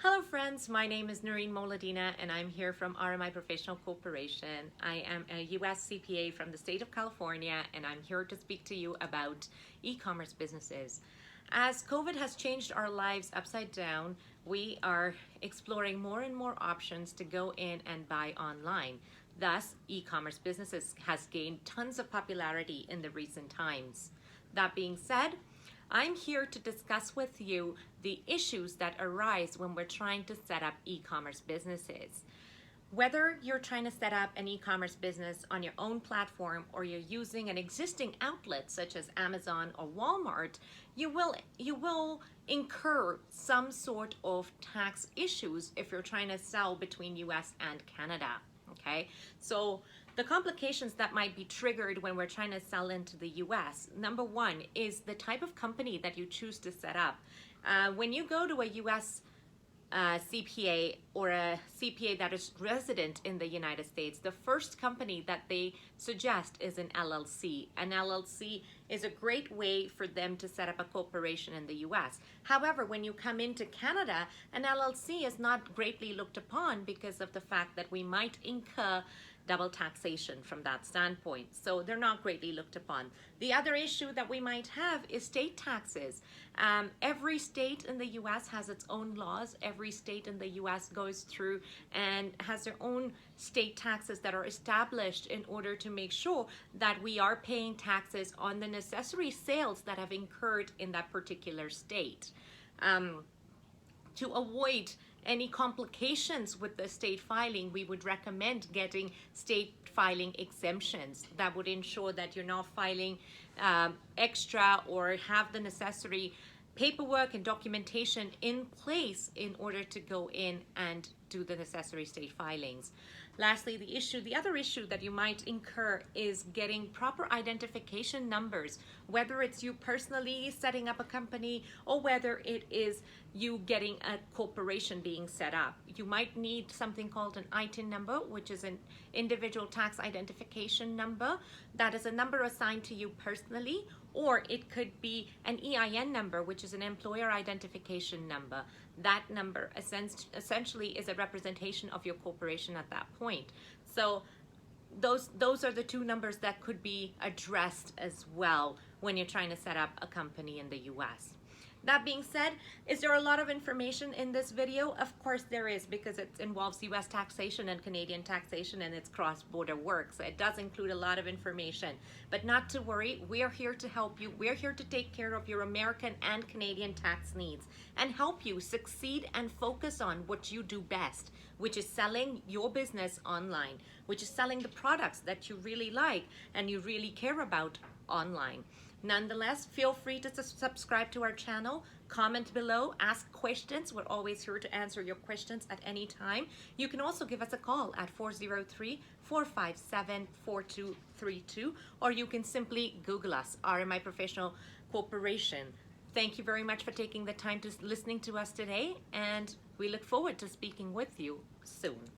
Hello friends, my name is Noreen Moladina and I'm here from RMI Professional Corporation. I am a US CPA from the state of California and I'm here to speak to you about e-commerce businesses. As COVID has changed our lives upside down, we are exploring more and more options to go in and buy online. Thus, e-commerce businesses has gained tons of popularity in the recent times. That being said, I'm here to discuss with you the issues that arise when we're trying to set up e-commerce businesses. Whether you're trying to set up an e-commerce business on your own platform or you're using an existing outlet such as Amazon or Walmart, you will incur some sort of tax issues if you're trying to sell between US and Canada. Okay, so the complications that might be triggered when we're trying to sell into the US, number one, is the type of company that you choose to set up. When you go to a US CPA or a CPA that is resident in the United States, the first company that they suggest is an LLC. An LLC is a great way for them to set up a corporation in the US. However, when you come into Canada, an LLC is not greatly looked upon because of the fact that we might incur double taxation from that standpoint. So they're not greatly looked upon. The other issue that we might have is state taxes. Every state in the US has its own laws. Every state in the US goes through and has their own state taxes that are established in order to make sure that we are paying taxes on the necessary sales that have incurred in that particular state. To avoid any complications with the state filing, we would recommend getting state filing exemptions that would ensure that you're not filing extra or have the necessary paperwork and documentation in place in order to go in and do the necessary state filings. Lastly, the other issue that you might incur is getting proper identification numbers, whether it's you personally setting up a company or whether it is you getting a corporation being set up. You might need something called an ITIN number, which is an individual tax identification number. That is a number assigned to you personally, or it could be an EIN number, which is an employer identification number. That number essentially is a representation of your corporation at that point. So those are the two numbers that could be addressed as well when you're trying to set up a company in the US. That being said, is there a lot of information in this video? Of course there is, because it involves US taxation and Canadian taxation and it's cross-border work. So it does include a lot of information. But not to worry, we're here to help you. We're here to take care of your American and Canadian tax needs and help you succeed and focus on what you do best, which is selling your business online, which is selling the products that you really like and you really care about online. Nonetheless, feel free to subscribe to our channel, comment below, ask questions. We're always here to answer your questions at any time. You can also give us a call at 403-457-4232, or you can simply Google us, RMI Professional Corporation. Thank you very much for taking the time to listening to us today, and we look forward to speaking with you soon.